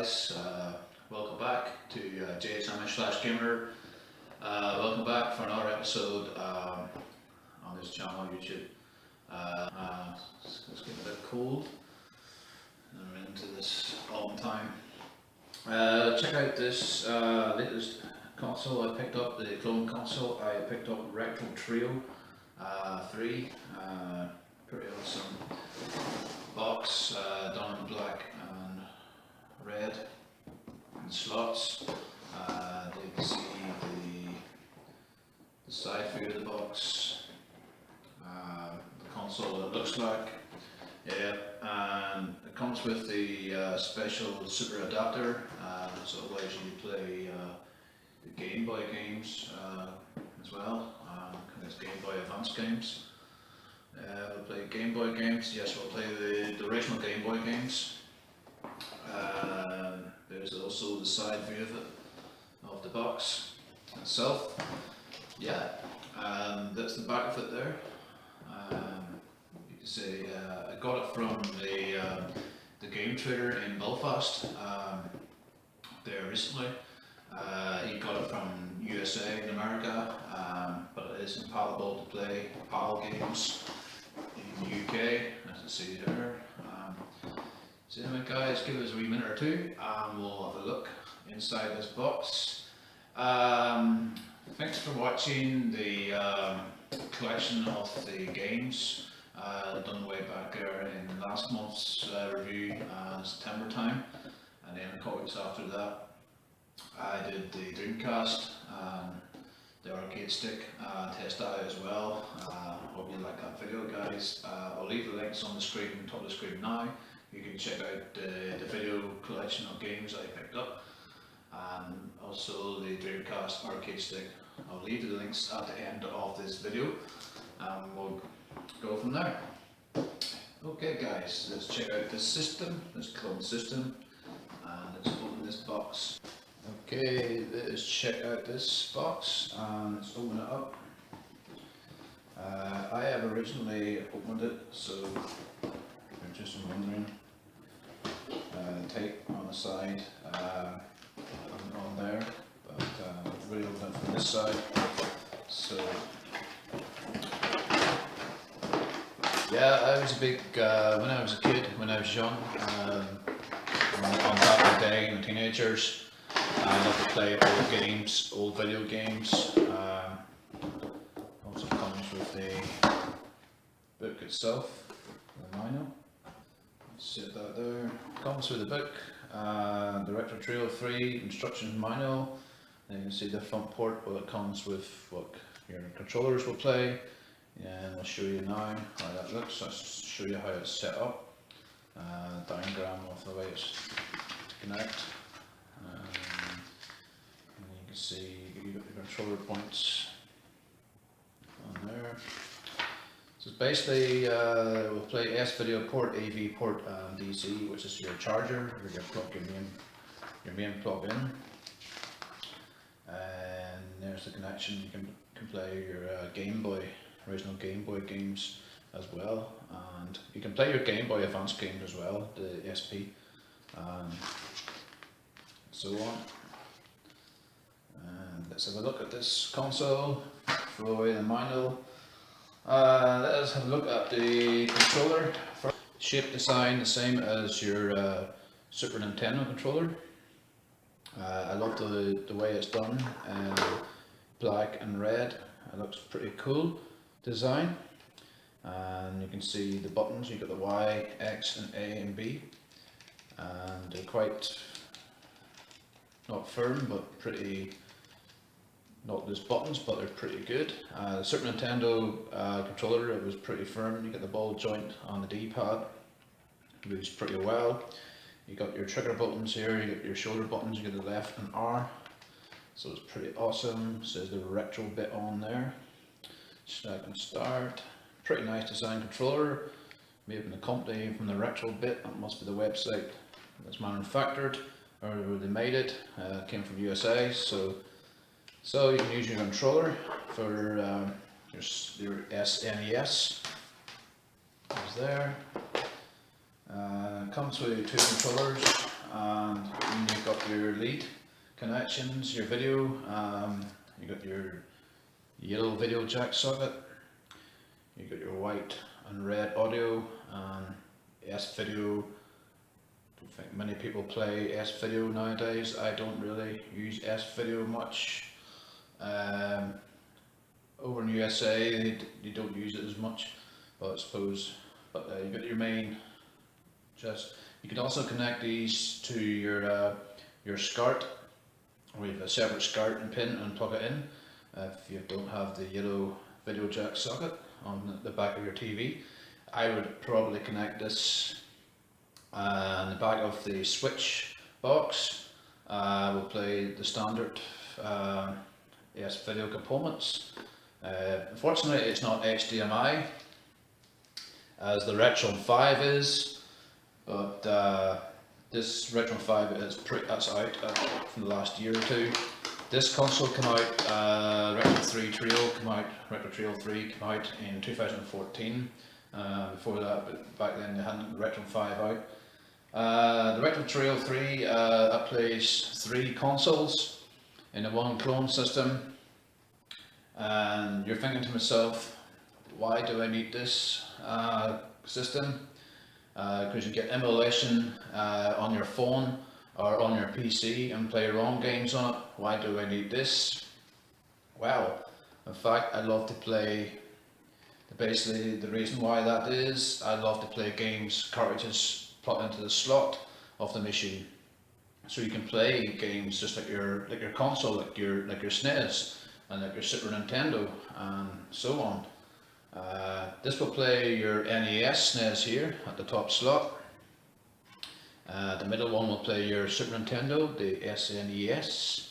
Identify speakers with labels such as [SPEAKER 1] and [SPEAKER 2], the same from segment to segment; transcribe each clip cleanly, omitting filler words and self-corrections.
[SPEAKER 1] guys, welcome back to JSMH/Gamer. Welcome back for another episode on this channel on YouTube. It's getting a bit cold and we're into this autumn time. Check out this latest console I picked up, the clone console. I picked up Retro Trico 3. Pretty awesome box, done in black and red and slots. You can see the side view of the box, the console it looks like. Yeah, and it comes with the special super adapter, so it allows you to play the Game Boy games as well. It's Game Boy Advance games. We'll play Game Boy games. Yes, we'll play the original Game Boy games. There's also the side view of the box itself. Yeah, that's the back of it there. You can see I got it from the Game Trader in Belfast there recently. He got it from USA in America, but it is compatible to play PAL games in the UK, as you see there. So anyway guys, give us a wee minute or two and we'll have a look inside this box. Thanks for watching the collection of the games done way back there in last month's review, September time, and then a couple weeks after that I did the Dreamcast, the arcade stick test out as well. Hope you like that video guys. I'll leave the links on the screen, top of the screen now. You can check out the video collection of games I picked up, and also the Dreamcast arcade stick. I'll leave the links at the end of this video and we'll go from there. Okay guys, let's check out this system, this clone system, and let's open this box. Okay, let's check out this box and let's open it up. I have originally opened it, so I'm just wondering, tape on the side, on there, but really opened it from this side. So yeah, I was a big, when I was a kid, when I was young, on back in the day, when teenagers, I love to play old games, old video games. Also comes with the book itself, the manual. Set that there. Comes with the book, the Retro Trico 3 instruction manual. And you can see the front port. Well, it comes with what your controllers will play, and I'll show you now how that looks. I'll show you how it's set up. Diagram of the way it's to connect. And you can see you got the controller points on there. So it's basically we'll play S video port, AV port, and DC, which is your charger or your plug, your main plug in. And there's the connection. You can play your Game Boy, original Game Boy games as well, and you can play your Game Boy Advance games as well, the SP, and so on. And let's have a look at this console. Throw away the manual. Let us have a look at the controller. Shape design the same as your Super Nintendo controller. I love the way it's done, black and red. It looks pretty cool design. And you can see the buttons. You've got the Y, X and A and B, and they're quite not firm but pretty, not just buttons, but they're pretty good. The Super Nintendo controller, it was pretty firm. You get the ball joint on the D-pad, moves pretty well. You got your trigger buttons here, you get your shoulder buttons, you get the left and R, so it's pretty awesome. Says the retro bit on there. Stack and start. Pretty nice design controller, made from the company, from the retro bit. That must be the website that's manufactured, or where they made it. Came from USA, so you can use your controller for your SNES. It's there. Comes with two controllers, and you've got your lead connections, your video, you've got your yellow video jack socket, you've got your white and red audio, and S-video. I don't think many people play S-video nowadays. I don't really use S-video much. Over in USA they don't use it as much, but I suppose. But you've got your main. You can also connect these to your SCART, or you have a separate SCART and pin and plug it in. If you don't have the yellow video jack socket on the back of your TV, I would probably connect this in the back of the switch box. We'll play the standard video components. Unfortunately, it's not HDMI as the Retro 5 is, but this Retro 5 is that's out from the last year or two. This console came out, Retro 3 came out in 2014. Before that, back then they hadn't the Retro 5 out. The Retro Trio 3 that plays 3 consoles in a one clone system, and you're thinking to myself, why do I need this system? Because you get emulation on your phone or on your PC and play your own games on it. Why do I need this? Well, in fact, I love to play. Basically, the reason why that is, I love to play games cartridges plug into the slot of the machine, so you can play games just like your console, like your SNES and like your Super Nintendo and so on. This will play your NES SNES here at the top slot. The middle one will play your Super Nintendo, the SNES,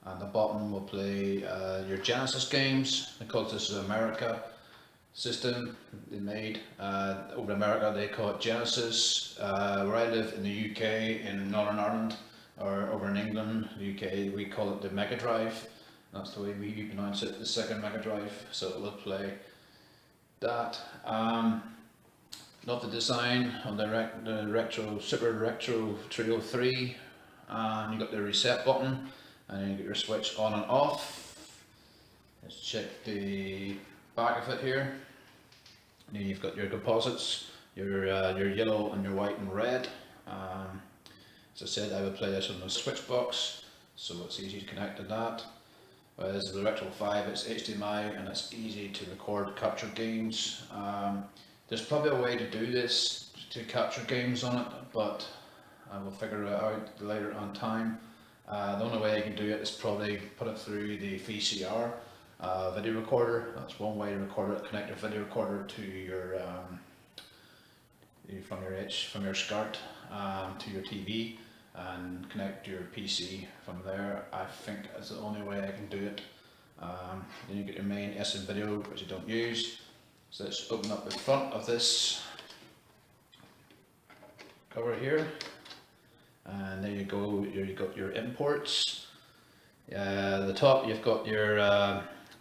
[SPEAKER 1] and the bottom will play your Genesis games, because this is America system they made. Over in America they call it Genesis. Where I live in the UK, in Northern Ireland, or over in England, the UK, we call it the Mega Drive. That's the way we pronounce it, the second Mega Drive. So it will play that. Love the design of the Super Retro Trico 3. You got the reset button, and then you get your switch on and off. Let's check the back of it here. And then you've got your composites, your yellow and your white and red. As I said, I would play this on the switch box, so it's easy to connect to that. Whereas the Retro 5, it's HDMI and it's easy to record, capture games. There's probably a way to do this, to capture games on it, but I will figure it out later on time. The only way I can do it is probably put it through the VCR video recorder. That's one way to record it. Connect your video recorder to your from your SCART to your TV, and connect your PC from there. I think that's the only way I can do it. Then you get your main SN video, which you don't use. So let's open up the front of this cover here, and there you go. You've got your imports. The top, you've got your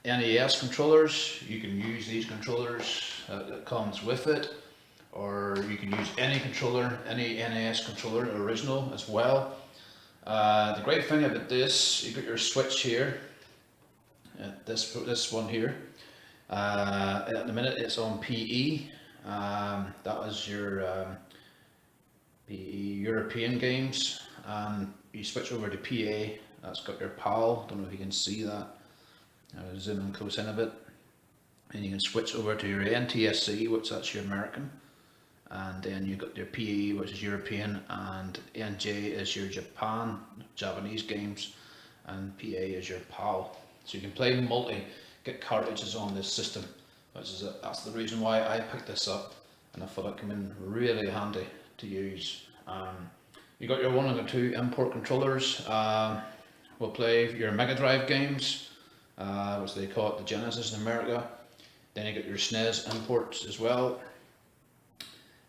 [SPEAKER 1] NES controllers. You can use these controllers that comes with it, or you can use any controller, any NES controller, original as well. The great thing about this, you've got your switch here. This one here. At the minute it's on PE. That was your PE European games, and you switch over to PA. That's got your PAL. Don't know if you can see that. I'll zoom in close in a bit, and you can switch over to your NTSC, which that's your American, and then you've got your PE, which is European, and NJ is your Japanese games, and PA is your PAL. So you can play get cartridges on this system, that's the reason why I picked this up, and I thought it came in really handy to use. You got your 1 and 2 import controllers. Will play your Mega Drive games, which they call it the Genesis in America. Then you got your SNES imports as well.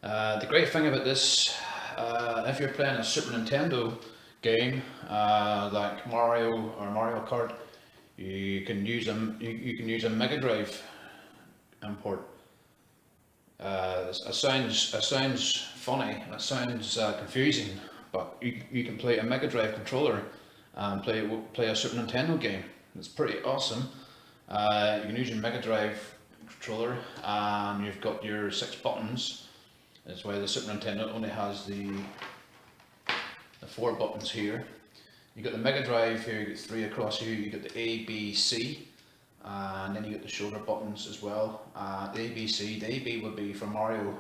[SPEAKER 1] The great thing about this, if you're playing a Super Nintendo game like Mario or Mario Kart, you can use a Mega Drive import. It sounds funny, it sounds confusing, but you can play a Mega Drive controller and play a Super Nintendo game. It's pretty awesome. You can use your Mega Drive controller, and you've got your 6 buttons. That's why the Super Nintendo only has the 4 buttons here. You got the Mega Drive here, you get 3 across here, you get the A, B, C, and then you get the shoulder buttons as well. The A, B, C, the A, B would be for Mario,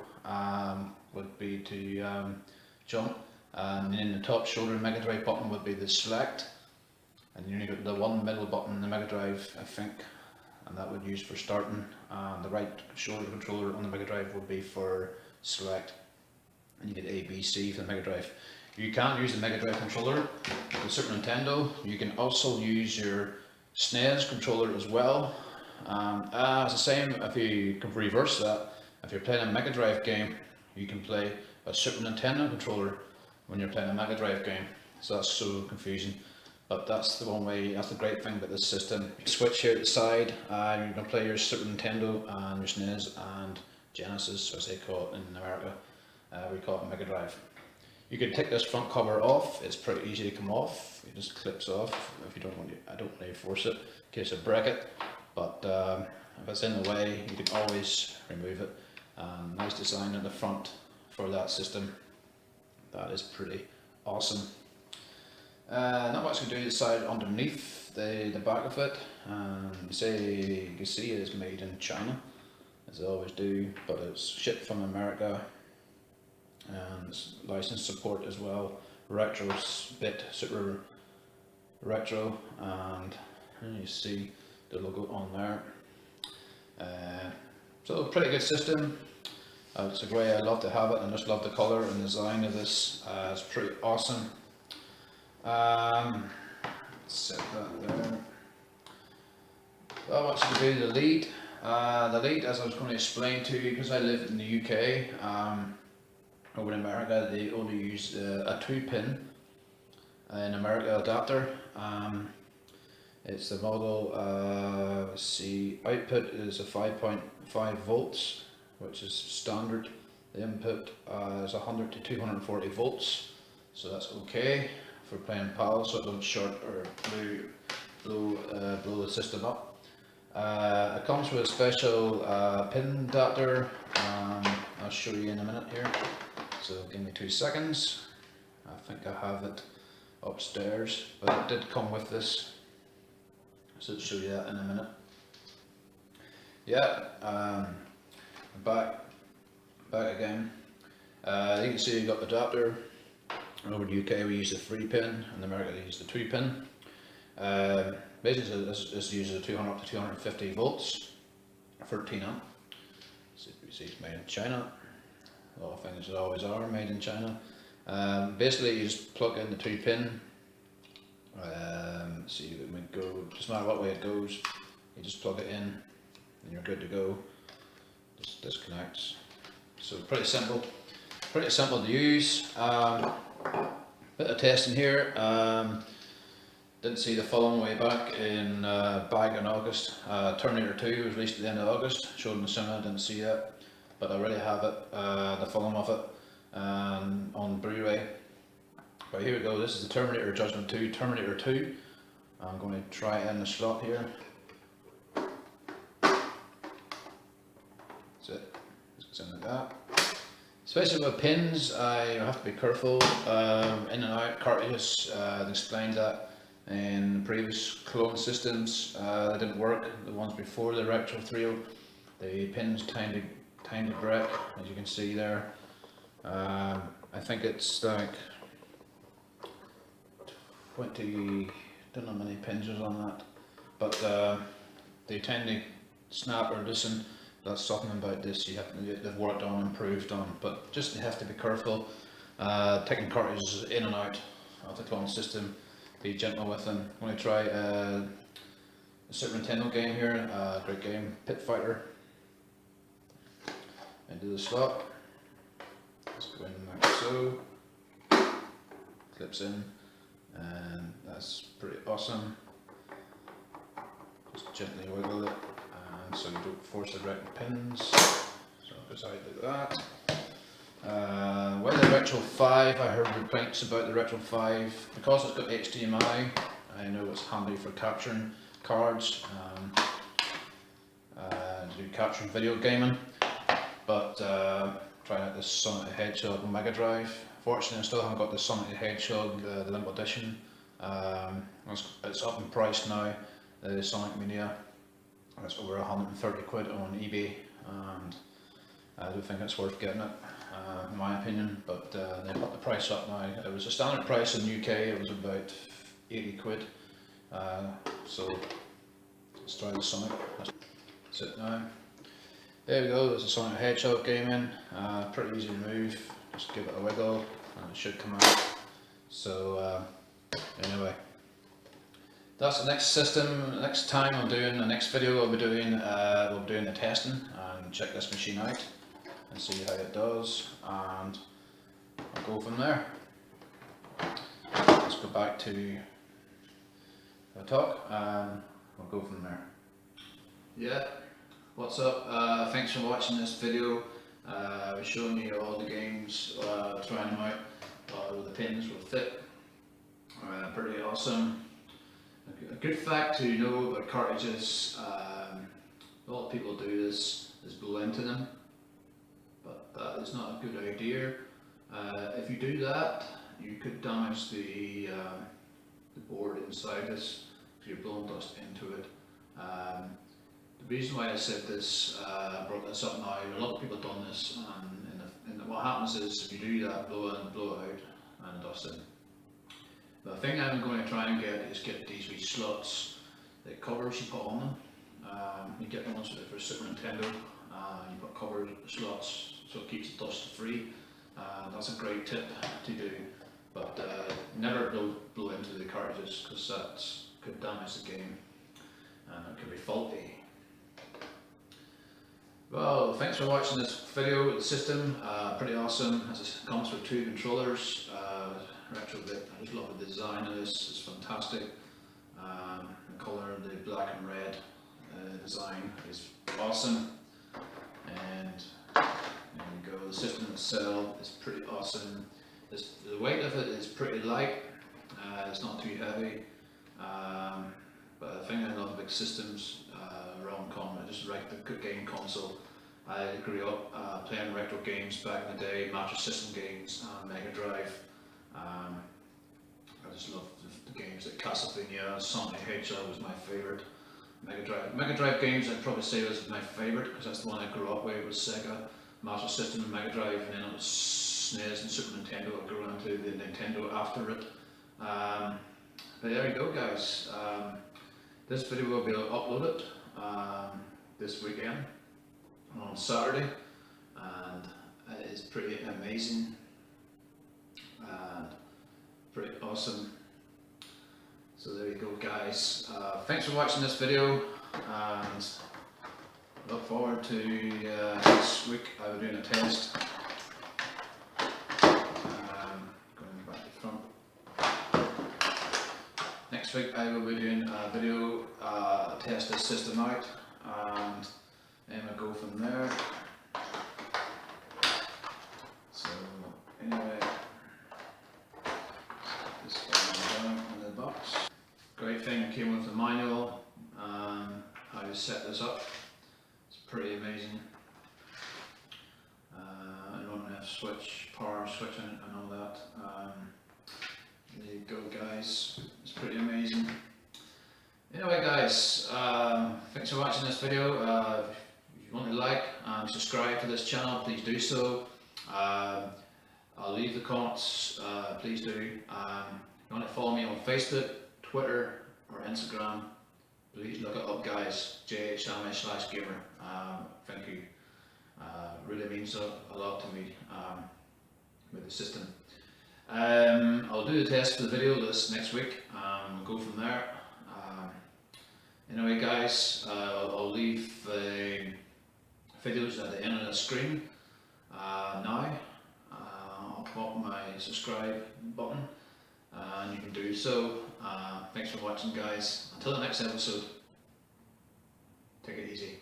[SPEAKER 1] would be to jump, and then the top shoulder Mega Drive button would be the select, and then you got the one middle button in the Mega Drive, I think, and that would use for starting, and the right shoulder controller on the Mega Drive would be for select, and you get A, B, C for the Mega Drive. You can use the Mega Drive controller for the Super Nintendo. You can also use your SNES controller as well. It's the same if you can reverse that. If you're playing a Mega Drive game, you can play a Super Nintendo controller when you're playing a Mega Drive game. So that's so confusing. But that's the one way, that's the great thing about this system. Switch here at the side, you can play your Super Nintendo and your SNES and Genesis, as they call it in America. We call it Mega Drive. You can take this front cover off. It's pretty easy to come off. It just clips off. If you don't want to, I don't really force it in case I break it. But if it's in the way, you can always remove it. Nice design in the front for that system. That is pretty awesome. Not much to do to the side underneath the back of it. You can see it is made in China, as they always do, but it's shipped from America. And it's license support as well. Retro bit, Super Retro, and you see the logo on there. So pretty good system. It's a way I love to have it, and just love the colour and design of this. It's pretty awesome. Set that there. So what's to do the lead? The lead, as I was going to explain to you, because I live in the UK. Over in America, they only use a 2-pin in America adapter. It's the model. Let's see. Output is a 5.5 volts, which is standard. The input is 100 to 240 volts, so that's okay for playing PAL, so it doesn't short or blow the system up. It comes with a special pin adapter. I'll show you in a minute here. So give me 2 seconds. I think I have it upstairs, but it did come with this, so I'll show you that in a minute. Yeah, back again. You can see you got the adapter. Over in the UK we use the 3-pin, in America they use the 2-pin. Basically this uses a 200 up to 250 volts, 13 amp. So you see it's made in China. A lot of things that always are made in China. Basically you just plug in the 2-pin. See it might go, doesn't matter what way it goes, you just plug it in and you're good to go. Just disconnects. So pretty simple to use. Bit of testing here. Didn't see the film way back in August. Terminator 2 was released at the end of August, showed in the cinema, didn't see that. But I already have it, the film of it, on Blu-ray. But here we go, this is the Terminator Judgment 2, Terminator 2. I'm going to try it in the slot here. That's it, just goes in like that. Especially with pins, you have to be careful, in and out cartridges. They explained that in previous clone systems, they didn't work. The ones before the Retro Trio, the pins tend to break, as you can see there. I think it's like 20, don't know how many pins is on that, but they tend to snap or loosen. That's something about this they've worked on, improved on, but just you have to be careful. Taking cartridges in and out of the clone system, be gentle with them. I'm going to try a Super Nintendo game here, great game, Pit Fighter. Into the slot, just go in like so, clips in, and that's pretty awesome. Just gently wiggle it, and so you don't force the right pins, so it goes out like that. With the Retro 5, I heard complaints about the Retro 5 because it's got HDMI. I know it's handy for capturing cards, to do capturing video gaming, but trying out this Sonic the Hedgehog on Mega Drive. Fortunately, I still haven't got the Sonic the Hedgehog, the limited edition. It's up in price now, the Sonic Mania. It's over 130 quid on eBay, and I don't think it's worth getting it, in my opinion, but they put the price up now. It was a standard price in the UK, it was about 80 quid, so let's try the Sonic. That's it now. There we go, there's a Sonic the Hedgehog game in, pretty easy to move, just give it a wiggle and it should come out. So anyway, that's the next system. Next time I'm doing the next video, we'll be doing the testing and check this machine out and see how it does, and I'll go from there. Let's go back to the talk and we'll go from there. Yeah, what's up? Thanks for watching this video. I was showing you all the games, trying them out with the pins will fit. Pretty awesome. A good fact to know about cartridges, a lot of people do this, is blow into them, but that is not a good idea. If you do that, you could damage the board inside this if you're blowing dust into it. The reason why I said this, I brought this up now, a lot of people have done this, and what happens is if you do that, blow in, blow out and dust in. The thing I'm going to try and get is get these wee slots, the covers you put on them. You get the ones for Super Nintendo, you put cover slots so it keeps the dust free. That's a great tip to do, but never blow into the cartridges because that could damage the game and it could be faulty. Well, thanks for watching this video. The system, pretty awesome. It comes with 2 controllers. Retro bit. I just love the design of this, it's fantastic. The colour, the black and red design is awesome. And there we go, the system itself is pretty awesome. The weight of it is pretty light, it's not too heavy. But the thing I love about systems, rom-com, I just like the good game console. I grew up playing retro games back in the day, Master System games, Mega Drive. I just love the games like Castlevania, Sonic the Hedgehog was my favourite. Mega Drive games I'd probably say was my favourite because that's the one I grew up with, was Sega, Master System and Mega Drive, and then it was SNES and Super Nintendo. I grew into the Nintendo after it. But there you go guys, this video will be uploaded this weekend on Saturday, and it is pretty amazing and pretty awesome. So there you go guys, thanks for watching this video, and look forward to this week. I'll be doing a test, going back to front. Next week I will be doing a video test this system out, and then we'll go from there. So anyway, this down in the box. Great thing, it came with the manual, how to set this up. It's pretty amazing. I don't have power switch in it and all that. There you go guys, it's pretty amazing. Anyway guys, thanks for watching this video. If you want to like and subscribe to this channel, please do so. I'll leave the comments, please do. If you want to follow me on Facebook, Twitter or Instagram, please look it up guys, jhamish/gamer. Thank you, really means a lot to me with the system. I'll do the test for the video this next week, we'll go from there. Anyway guys, I'll leave the videos at the end of the screen now. I'll pop my subscribe button and you can do so. Thanks for watching guys, until the next episode, take it easy.